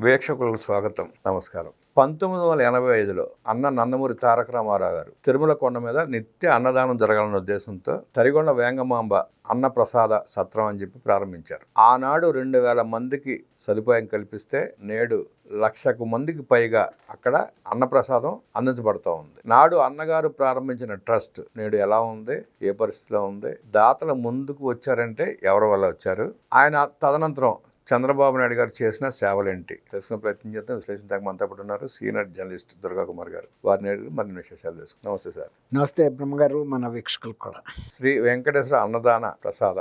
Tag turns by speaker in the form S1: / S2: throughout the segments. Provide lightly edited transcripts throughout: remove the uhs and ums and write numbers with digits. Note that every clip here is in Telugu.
S1: వీక్షకులకు స్వాగతం, నమస్కారం. 1985లో అన్న నందమూరి తారక రామారావు గారు తిరుమల కొండ మీద నిత్య అన్నదానం జరగాలన్న ఉద్దేశంతో తరిగొండ వేంగమాంబ అన్నప్రసాద సత్రం అని చెప్పి ప్రారంభించారు. ఆనాడు 2000 మందికి సదుపాయం కల్పిస్తే నేడు 1,00,000 మందికి పైగా అక్కడ అన్నప్రసాదం అందించబడుతూ ఉంది. నాడు అన్నగారు ప్రారంభించిన ట్రస్ట్ నేడు ఎలా ఉంది, ఏ పరిస్థితిలో ఉంది, దాతలు ముందుకు వచ్చారంటే ఎవరి వల్ల వచ్చారు, ఆయన తదనంతరం చంద్రబాబు నాయుడు గారు చేసిన సేవలేంటి తెలుసుకునే ప్రయత్నం చేద్దాం. విశ్లేషించడానికి మనతో పాటు ఉన్నారు సీనియర్ జర్నలిస్ట్ దుర్గా కుమార్ గారు. వారిని మరిన్ని విశేషాలు తెలుసుకుందాం. నమస్తే సార్.
S2: నమస్తే బ్రహ్మగారు, మన వీక్షకులు కూడా.
S1: శ్రీ వెంకటేశ్వర అన్నదాన ప్రసాద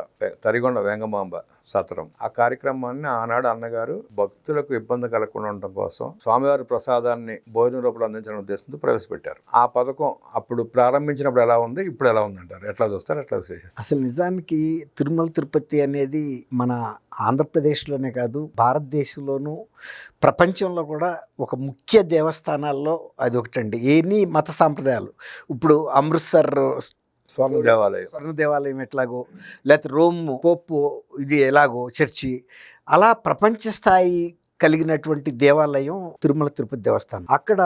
S1: తరిగొండ వేంగమాంబ సత్రం, ఆ కార్యక్రమాన్ని ఆనాడు అన్నగారు భక్తులకు ఇబ్బంది కలగకుండా ఉండటం కోసం స్వామివారి ప్రసాదాన్ని భోజన రూపంలో అందించడం ఉద్దేశంతో ప్రవేశపెట్టారు. ఆ పథకం అప్పుడు ప్రారంభించినప్పుడు ఎలా ఉంది, ఇప్పుడు ఎలా ఉందంటారు? ఎట్లా చూస్తారు, ఎట్లా విశేషం?
S2: అసలు నిజానికి తిరుమల తిరుపతి అనేది మన ఆంధ్రప్రదేశ్లోనే కాదు, భారతదేశంలోనూ ప్రపంచంలో కూడా ఒక ముఖ్య దేవస్థానాల్లో అది ఒకటండి. ఎన్ని మత సాంప్రదాయాలు, ఇప్పుడు అమృత్సర్
S1: స్వర్ణ
S2: దేవాలయం ఎట్లాగో, లేకపోతే రోమ్ పోపు ఇది ఎలాగో చర్చి, అలా ప్రపంచ స్థాయి కలిగినటువంటి దేవాలయం తిరుమల తిరుపతి దేవస్థానం. అక్కడ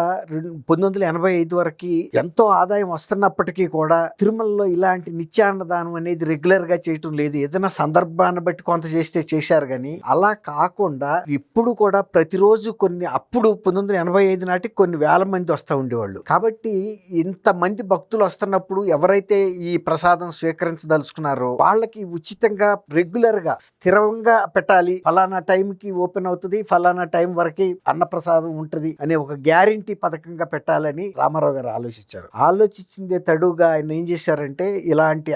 S2: 1985 వరకు ఎంతో ఆదాయం వస్తున్నప్పటికీ కూడా తిరుమలలో ఇలాంటి నిత్యాన్నదానం అనేది రెగ్యులర్ గా చేయటం లేదు. ఏదైనా సందర్భాన్ని బట్టి కొంత చేస్తే చేశారు, కానీ అలా కాకుండా ఇప్పుడు కూడా ప్రతిరోజు అప్పుడు 1985 నాటికి కొన్ని వేల మంది వస్తూ ఉండేవాళ్ళు. కాబట్టి ఇంతమంది భక్తులు వస్తున్నప్పుడు ఎవరైతే ఈ ప్రసాదం స్వీకరించదలుచుకున్నారో వాళ్ళకి ఉచితంగా రెగ్యులర్ గా స్థిరంగా పెట్టాలి, ఫలానా టైంకి ఓపెన్ అవుతుంది, ఫలానా టైం వరకు అన్నప్రసాదం ఉంటది అనే ఒక గ్యారంటీ పథకంగా పెట్టాలని రామారావు గారు ఆలోచించారు. ఆలోచించిందే తడుగా ఆయన ఏం చేశారంటే, ఇలాంటి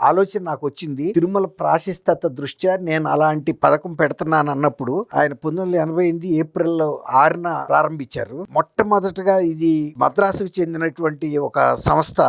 S2: ఆలోచన నాకు వచ్చింది, తిరుమల ప్రాశస్తత దృష్ట్యా నేను అలాంటి పథకం పెడుతున్నాను అన్నప్పుడు ఆయన 1988 ఏప్రిల్ 6న ప్రారంభించారు. మొట్టమొదటగా ఇది మద్రాసుకు చెందినటువంటి ఒక సంస్థ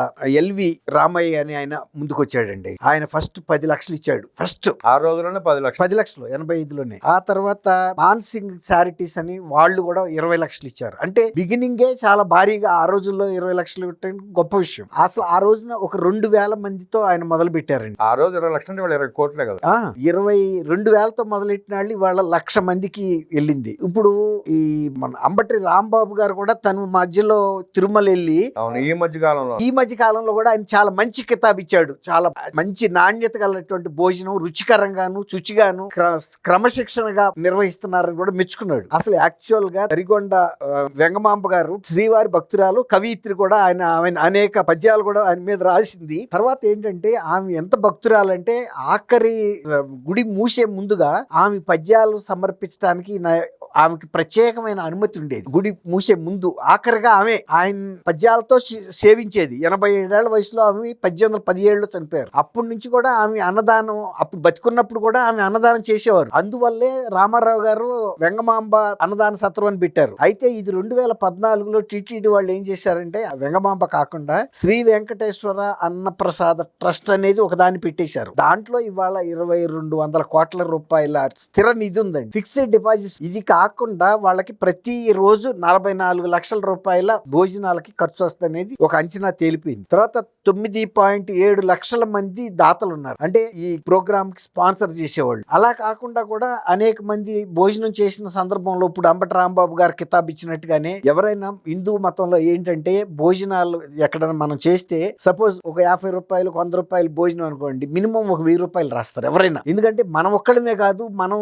S2: ఎల్వి రామయ్య అని ఆయన ముందుకు వచ్చాడండి. ఆయన ఫస్ట్ 10 లక్షలు ఇచ్చాడు. ఫస్ట్
S1: ఆ రోజులోనే 10 లక్షలు
S2: 85లోనే. ఆ తర్వాత మాన్సింగ్ చారిటీస్ అని వాళ్ళు కూడా 20 లక్షలు ఇచ్చారు. అంటే బిగినింగే చాలా భారీగా ఆ రోజుల్లో 20 లక్షలు పెట్టడం గొప్ప విషయం. అసలు ఆ రోజున ఒక 2,000 మందితో ఆయన మొదలు పెట్టారండి.
S1: ఆ రోజు 20 లక్షలు అంటే వాళ్ళు 20 కోట్లే కదా.
S2: 22,000తో మొదలెట్టిన వాళ్ళు వాళ్ళ 1,00,000 మందికి వెళ్ళింది. ఇప్పుడు ఈ మన అంబటి రాంబాబు గారు కూడా తను మధ్యలో తిరుమల వెళ్ళి ఈ మధ్య కాలంలో కూడా ఆయన చాలా మంచి కితాబ్ ఇచ్చాడు. చాలా మంచి నాణ్యత గలటువంటి భోజనం, రుచికరంగాను శుచిగాను క్రమశిక్షణగా నిర్వహిస్తున్నారని కూడా మెచ్చుకున్నాడు. అసలు యాక్చువల్ గా తరిగొండ వెంగమాంబ గారు శ్రీవారి భక్తురాలు, కవియిత్రి కూడా. ఆమె అనేక పద్యాలు కూడా ఆయన మీద రాసింది. తర్వాత ఏంటంటే ఆమె ఎంత భక్తురాలంటే ఆఖరి గుడి మూసే ముందుగా ఆమె పద్యాలు సమర్పించడానికి ఆమెకి ప్రత్యేకమైన అనుమతి ఉండేది. గుడి మూసే ముందు ఆఖరిగా ఆయన పద్యాలతో సేవించేది. 87 వయసులో ఆమె 1817లో చనిపోయారు. అప్పటి నుంచి కూడా ఆమె అన్నదానం, అప్పుడు బతికున్నప్పుడు కూడా ఆమె అన్నదానం చేసేవారు. అందువల్లే రామారావు గారు వెంగమాంబ అన్నదాన సత్రం అని పెట్టారు. అయితే ఇది 2014లో టీటీడీ వాళ్ళు ఏం చేశారంటే, వెంగమాంబ కాకుండా శ్రీ వెంకటేశ్వర అన్నప్రసాద ట్రస్ట్ అనేది ఒకదాన్ని పెట్టేశారు. దాంట్లో ఇవాళ 2,200 కోట్ల రూపాయల స్థిర నిధి ఉందండి, ఫిక్స్డ్ డిపాజిట్స్. ఇది కాకుండా వాళ్ళకి ప్రతి రోజు 44 లక్షల రూపాయల భోజనాలకి ఖర్చు వస్తనేది ఒక అంచనా తేలిపోయింది. తర్వాత 9.7 లక్షల మంది దాతలు ఉన్నారు, అంటే ఈ ప్రోగ్రామ్ కి స్పాన్సర్ చేసేవాళ్ళు. అలా కాకుండా కూడా అనేక మంది భోజనం చేసిన సందర్భంలో ఇప్పుడు అంబటి రాంబాబు గారు కితాబ్ ఇచ్చినట్టుగానే ఎవరైనా హిందూ మతంలో ఏంటంటే, భోజనాలు ఎక్కడైనా మనం చేస్తే సపోజ్ ఒక 50 రూపాయలు 100 రూపాయలు భోజనం అనుకోండి, మినిమం ఒక 1000 రూపాయలు రాస్తారు ఎవరైనా. ఎందుకంటే మనం ఒక్కడమే కాదు, మనం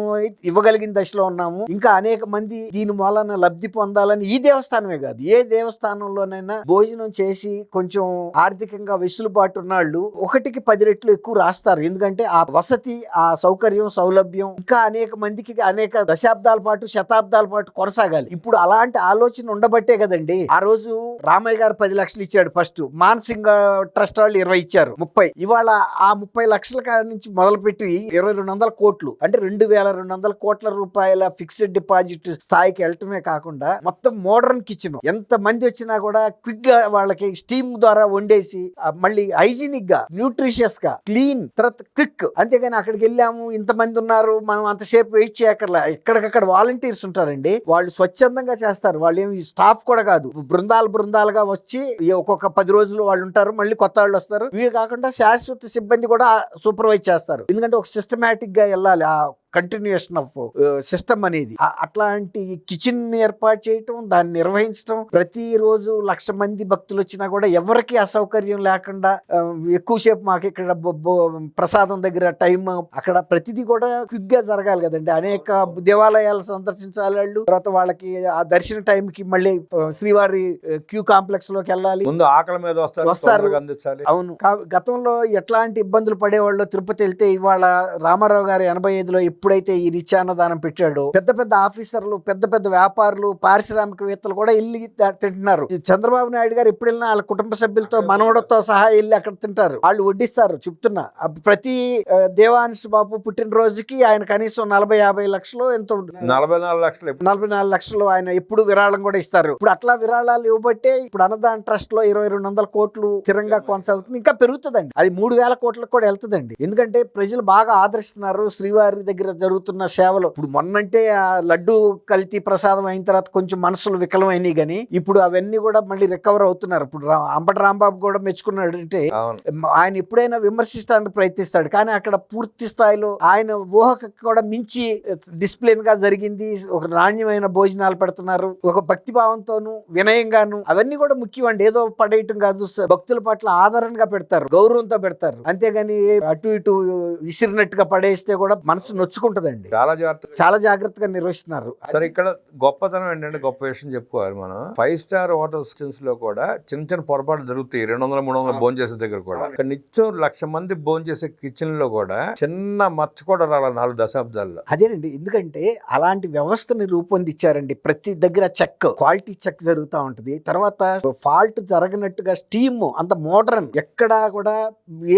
S2: ఇవ్వగలిగిన దశలో ఉన్నాము, ఇంకా అనేక మంది దీని మూలన లబ్ధి పొందాలని ఈ దేవస్థానమే కాదు, ఏ దేవస్థానంలోనైనా భోజనం చేసి కొంచెం ఆర్థికంగా వెసులుబాటు ఉన్నాళ్ళు 1కి 10 రెట్లు ఎక్కువ రాస్తారు. ఎందుకంటే ఆ వసతి, ఆ సౌకర్యం, సౌలభ్యం ఇంకా అనేక మందికి అనేక దశాబ్దాల పాటు, శతాబ్దాల పాటు కొనసాగాలి. ఇప్పుడు అలాంటి ఆలోచన ఉండబట్టే కదండి ఆ రోజు రామయ్య గారు 10 లక్షలు ఇచ్చాడు. ఫస్ట్ మాన్సింగ్ ట్రస్ట్ వాళ్ళు 20 ఇచ్చారు, 30. ఇవాళ ఆ 30 లక్షల నుంచి మొదలుపెట్టి 2,200 కోట్లు, అంటే 2,200 కోట్ల రూపాయల ఫిక్స్డ్ డిపాజిట్ స్థాయికి వెళ్ళటమే కాకుండా మొత్తం మోడర్న్ కిచెన్, ఎంత మంది వచ్చినా కూడా క్విక్ గా వాళ్ళకి స్టీమ్ ద్వారా వండేసి మళ్ళీ హైజీనిక్ గా, న్యూట్రిషియస్ గా, క్లీన్, తర్వాత క్విక్. అంతేగాని అక్కడికి వెళ్ళాము ఇంతమంది ఉన్నారు మనం అంతసేపు వెయిట్ చేయక్కర్లా, ఎక్కడికక్కడ వాలంటీర్స్ ఉంటారండి, వాళ్ళు స్వచ్ఛందంగా చేస్తారు. వాళ్ళు ఏమి స్టాఫ్ కూడా కాదు, బృందాలుగా వచ్చి ఒక్కొక్క 10 రోజులు వాళ్ళు ఉంటారు, మళ్ళీ కొత్త వాళ్ళు వస్తారు. వీళ్ళు కాకుండా శాశ్వత సిబ్బంది కూడా సూపర్వైజ్ చేస్తారు. ఎందుకంటే ఒక సిస్టమేటిక్ గా వెళ్ళాలి, ఆ కంటిన్యూషన్ ఆఫ్ సిస్టమ్ అనేది. అట్లాంటి కిచెన్ ఏర్పాటు చేయటం, దాన్ని నిర్వహించడం, ప్రతిరోజు 1,00,000 మంది భక్తులు వచ్చినా కూడా ఎవరికి అసౌకర్యం లేకుండా ఎక్కువసేపు మాకు ఇక్కడ ప్రసాదం దగ్గర టైం, అక్కడ ప్రతిదీ కూడా క్విక్ గా జరగాలి కదండి. అనేక దేవాలయాలు సందర్శించాలి వాళ్ళు, తర్వాత వాళ్ళకి ఆ దర్శన టైం కి మళ్ళీ శ్రీవారి క్యూ కాంప్లెక్స్ లోకి వెళ్ళాలి,
S1: ముందు ఆకలి మీద వస్తారు. అందించాలి.
S2: అవును, గతంలో ఎట్లాంటి ఇబ్బందులు పడేవాళ్ళు తిరుపతి వెళ్తే, ఇవాళ రామారావు గారు 85లో ఎప్పుడైతే ఈ నిత్యాన్నదానం పెట్టాడో పెద్ద పెద్ద ఆఫీసర్లు, పెద్ద పెద్ద వ్యాపారులు, పారిశ్రామికవేత్తలు కూడా వెళ్ళి తింటున్నారు. చంద్రబాబు నాయుడు గారు ఎప్పుడు వెళ్ళినా వాళ్ళ కుటుంబ సభ్యులతో మనవడతో సహా వెళ్ళి అక్కడ తింటారు. వాళ్ళు వడ్డిస్తారు. చెప్తున్నా, ప్రతి దేవాంశ్ బాబు పుట్టినరోజుకి ఆయన కనీసం 40-50 లక్షలు ఎంతో 44 లక్షలు ఆయన ఎప్పుడు విరాళం కూడా ఇస్తారు. ఇప్పుడు అట్లా విరాళాలు ఇవ్వబట్టే ఇప్పుడు అన్నదాన ట్రస్ట్ లో 2,200 కోట్లు స్థిరంగా కొనసాగుతుంది. ఇంకా పెరుగుతుందండి, అది 3,000 కోట్లకు కూడా వెళ్తుందండి. ఎందుకంటే ప్రజలు బాగా ఆదరిస్తున్నారు శ్రీవారి దగ్గర జరుగుతున్న సేవలు. ఇప్పుడు మొన్నంటే ఆ లడ్డు కల్తీ ప్రసాదం అయిన తర్వాత కొంచెం మనసులు వికలమైనవి, కానీ ఇప్పుడు అవన్నీ కూడా మళ్ళీ రికవర్ అవుతున్నారు. ఇప్పుడు అంబటి రాంబాబు కూడా మెచ్చుకున్నాడు. అంటే ఆయన ఎప్పుడైనా విమర్శించడానికి ప్రయత్నిస్తాడు, కానీ అక్కడ పూర్తి స్థాయిలో ఆయన ఊహకు కూడా మించి డిసిప్లిన్ గా జరిగింది. ఒక నాణ్యమైన భోజనాలు పెడుతున్నారు, ఒక భక్తి భావంతోను వినయంగాను. అవన్నీ కూడా ముఖ్యం అండి. ఏదో పడేయటం కాదు, భక్తుల పట్ల ఆదరణగా పెడతారు, గౌరవంతో పెడతారు. అంతేగాని అటు ఇటు విసిరినట్టుగా పడేస్తే కూడా మనసు నొచ్చుకుంటదండి. చాలా జాగ్రత్తగా నిర్వహిస్తున్నారు.
S1: సరే, ఇక్కడ గొప్పతనం ఏంటంటే, గొప్ప విషయం చెప్పుకోవాలి మనం. 5 స్టార్ హోటల్స్ లో కూడా చిన్న చిన్న పొరపాట్లు జరుగుతాయి. 200-300 భోజనం చేసే దగ్గర కూడా ఇక్కడ నిత్యం 1,00,000 మంది భోజనం చేసే కిచెన్ లో కూడా చిన్న మచ్చ కూడా రాల 4 దశాబ్దాల్లో.
S2: అదేనండి, ఎందుకంటే అలాంటి వ్యవస్థని రూపొందించారండి. ప్రతి దగ్గర చెక్, క్వాలిటీ చెక్ జరుగుతూ ఉంటది. తర్వాత ఫాల్ట్ జరగనట్టుగా స్టీమ్ అంత మోడర్న్, ఎక్కడా కూడా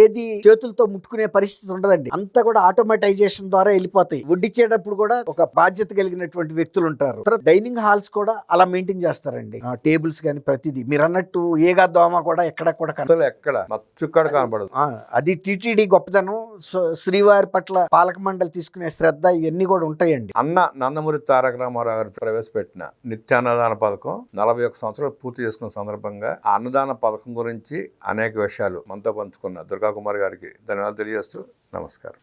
S2: ఏది చేతులతో ముట్టుకునే పరిస్థితి ఉండదండి. అంతా కూడా ఆటోమేటైజేషన్ ద్వారా వెళ్ళిపోతాయి. వడ్డిచ్చేటప్పుడు కూడా ఒక బాధ్యత కలిగినటువంటి వ్యక్తులు ఉంటారు. తర్వాత డైనింగ్ హాల్స్ కూడా అలా మెయింటైన్ చేస్తారండి. టేబుల్స్ కానీ ప్రతిదీ మీరు అన్నట్టు ఏగా దోమ కూడా ఎక్కడ కూడా
S1: కనపడదు.
S2: అది టీటీడీ గొప్పదనం. శ్రీవారి పట్ల పాలక మండలి తీసుకునే శ్రద్ధ, ఇవన్నీ కూడా ఉంటాయండి.
S1: అన్న నందమూరి తారక రామారావు గారు ప్రవేశపెట్టిన నిత్యాన్నదాన పథకం 41 సంవత్సరాలు పూర్తి చేసుకున్న సందర్భంగా ఆ అన్నదాన పథకం గురించి అనేక విషయాలు మనతో పంచుకున్న దుర్గా కుమార్ గారికి ధన్యవాదాలు తెలియజేస్తూ నమస్కారం.